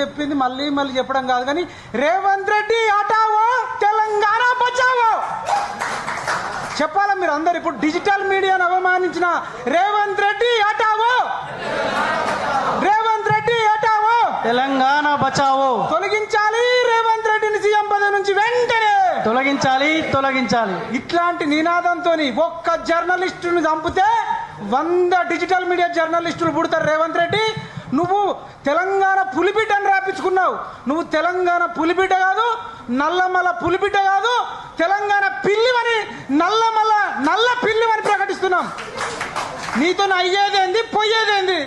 చెప్పింది మళ్ళీ మళ్ళీ చెప్పడం కాదు కానీ రేవంత్ రెడ్డి హటావో తెలంగాణ బచావో చెప్పాలా మీరు అందరు. ఇప్పుడు డిజిటల్ మీడియాను అవమానించిన రేవంత్ రెడ్డి హటావో, రేవంత్ రెడ్డి హటావో, తెలంగాణ బచావో. తొలగించాలి రేవంత్ రెడ్డిని సీఎం పదవి నుంచి వెంటనే తొలగించాలి, తొలగించాలి. ఇట్లాంటి నినాదంతో ఒక్క జర్నలిస్టుని చంపితే 100 డిజిటల్ మీడియా జర్నలిస్టులు పుడతారు. రేవంత్ రెడ్డి నువ్వు తెలంగాణ పులిబిడ్డని రాపించుకున్నావు. నువ్వు తెలంగాణ పులిబిడ్డ కాదు, నల్లమల పులిబిడ్డ కాదు, తెలంగాణ పిల్లివని నల్ల పిల్లివని ప్రకటిస్తున్నాం. నీతో అయ్యేదేంది పోయేదేంది?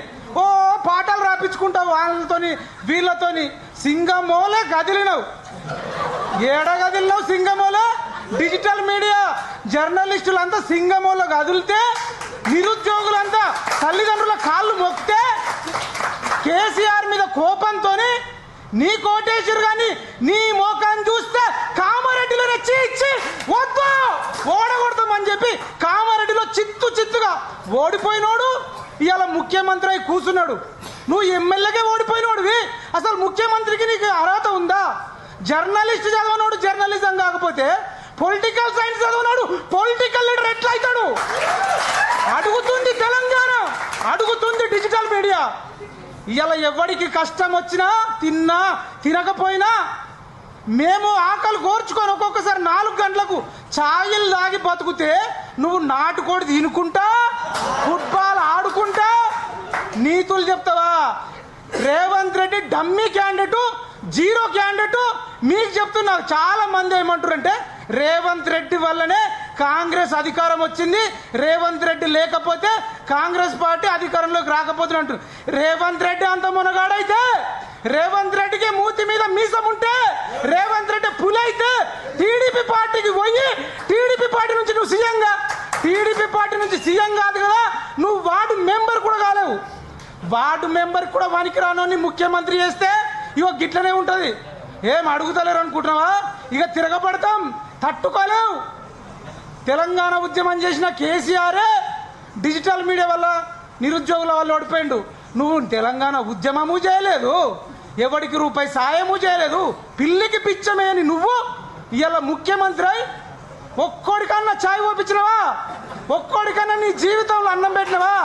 ఓ పాటలు రాపించుకుంటావు వాళ్ళతోని వీళ్ళతోని. సింగమోలే కదిలినవు, ఏడ కదిలినావు సింగమోలో. డిజిటల్ మీడియా జర్నలిస్టులంతా సింగమోలో కదిలితే, నిరుద్యోగులంతా తల్లిదండ్రుల కాళ్ళు మొక్కితే, కేసీఆర్ మీద కోపంతో నీ కోటేశ్వరు గాని నీ మోకాన్ని చూస్తే కామారెడ్డిలో రెచ్చి ఇచ్చి వద్దు ఓడగొడతామని చెప్పి కామారెడ్డిలో చిత్తుగా ఓడిపోయినోడు ఇవాళ ముఖ్యమంత్రి అయి కూర్చున్నాడు. నువ్వు ఎమ్మెల్యేగా ఓడిపోయినోడివి, అసలు ముఖ్యమంత్రికి నీకు అర్హత ఉందా? జర్నలిస్ట్ చదవనోడు జర్నలిజం కాకపోతే పొలిటికల్ సైన్స్ చదవనోడు పొలిటికల్ లీడర్ ఎట్లా అవుతాడు? అడుగుతుంది తెలంగాణ, అడుగుతుంది డిజిటల్ మీడియా. ఇలా ఎవరికి కష్టం వచ్చినా తిన్నా తినకపోయినా మేము ఆకలి కోర్చుకొని ఒక్కొక్కసారి 4 గంటలకు ఛాయలు తాగి బతుకుతే నువ్వు నాటుకోడి తినుకుంటా ఫుట్బాల్ ఆడుకుంటా నీతులు చెప్తావా? Revanth Reddy dummy candidate, zero candidate. మీకు చెప్తున్నా, చాలా మంది ఏమంటారంటే రేవంత్ రెడ్డి వల్లనే కాంగ్రెస్ అధికారం వచ్చింది, రేవంత్ రెడ్డి లేకపోతే కాంగ్రెస్ పార్టీ అధికారంలోకి రాకపోతుంది అంటారు. రేవంత్ రెడ్డి అంత మునగాడైతే, రేవంత్ రెడ్డికి మూతి మీద మీసం ఉంటే, రేవంత్ రెడ్డి పులి అయితే టీడీపీ పార్టీకి పోయి టీడీపీ పార్టీ నుంచి నువ్వు సీఎంగా, టీడీపీ పార్టీ నుంచి సీఎం కాదు కదా, నువ్వు వార్డు మెంబర్ కూడా కాలేవు. వార్డు మెంబర్ కూడా వానికి రానోని ముఖ్యమంత్రి చేస్తే ఇగో గిట్లనే ఉంటది. ఏం అడుగుతలేరు అనుకుంటున్నావా? ఇక తిరగబడతాం, తట్టుకోలేవు. తెలంగాణ ఉద్యమం చేసిన కేసీఆరే డిజిటల్ మీడియా వల్ల నిరుద్యోగుల వల్ల ఓడిపోయిండు. నువ్వు తెలంగాణ ఉద్యమము చేయలేదు, ఎవరికి రూపాయి సాయము చేయలేదు, పిల్లికి పిచ్చమేని నువ్వు ఇవాళ ముఖ్యమంత్రి అయి ఒక్కోడికన్నా ఛాయ్ ఓపించినవా? ఒక్కోడికన్నా నీ జీవితంలో అన్నం పెట్టినవా?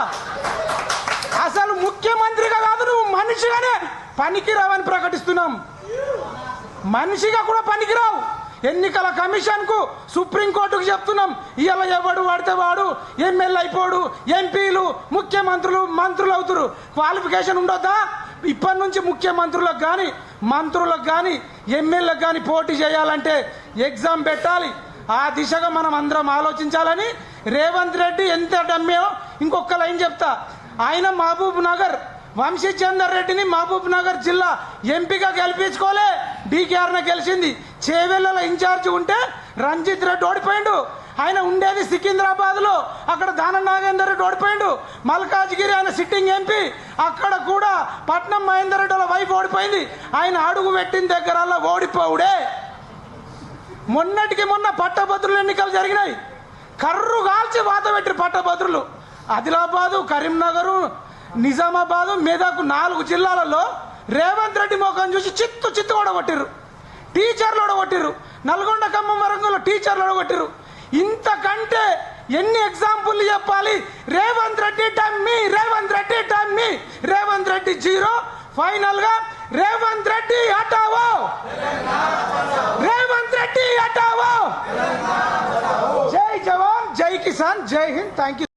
అసలు ముఖ్యమంత్రిగా కాదు, నువ్వు మనిషిగానే పనికిరావని ప్రకటిస్తున్నాం. మనిషిగా కూడా పనికిరావు. ఎన్నికల కమిషన్ కు సుప్రీంకోర్టుకు చెప్తున్నాం, ఇవాళ ఎవడు వాడితే వాడు ఎమ్మెల్యే అయిపోడు, ఎంపీలు ముఖ్యమంత్రులు మంత్రులు అవుతారు. క్వాలిఫికేషన్ ఉండొద్దా? ఇప్పటి నుంచి ముఖ్యమంత్రులకు కానీ మంత్రులకు కానీ ఎమ్మెల్యేలకు కానీ పోటీ చేయాలంటే ఎగ్జామ్ పెట్టాలి. ఆ దిశగా మనం అందరం ఆలోచించాలని. రేవంత్ రెడ్డి ఎంత డమ్మేయో ఇంకొక లైన్ చెప్తా. ఆయన మహబూబ్ నగర్ వంశీచందర్ రెడ్డిని మహబూబ్ నగర్ జిల్లా ఎంపీగా గెలిపించుకోలే, డీకేఆర్న గెలిచింది. చేవెళ్లలో ఇన్ఛార్జ్ ఉంటే రంజిత్ రెడ్డి ఓడిపోయిండు. ఆయన ఉండేది సికింద్రాబాద్ లో, అక్కడ దానం నాగేందర్ రెడ్డి ఓడిపోయిండు. మల్కాజ్గిరి ఆయన సిట్టింగ్ ఎంపీ, అక్కడ కూడా పట్నం మహేందర్ రెడ్డి వాళ్ళ వైఫ్ ఓడిపోయింది. ఆయన అడుగు పెట్టిన దగ్గర ఓడిపోవుడే. మొన్నటికి మొన్న పట్టభద్రులు ఎన్నికలు జరిగినాయి, కర్రు కాల్చి వాత పెట్టి పట్టభద్రులు. ఆదిలాబాదు, కరీంనగర్, నిజామాబాదు, మెదక్ 4 జిల్లాలలో రేవంత్ రెడ్డి మోకం చూసి చిత్తు ఓడగొట్టిర్రు. టీచర్లు ఓడగొట్టిర్రు. నల్గొండ, ఖమ్మం, వరంగల్లో టీచర్లు ఓడగొట్టిర్రు. ఇంతకంటే ఎన్ని ఎగ్జాంపుల్ చెప్పాలి? Revanth Reddy dummy, Revanth Reddy dummy, Revanth Reddy zero. Final గా రేవంత్ రెడ్డి హటావో, రేవంత్ రెడ్డి హటావో. జై జవాన్, జై కిసాన్, జై హింద్. Thank you.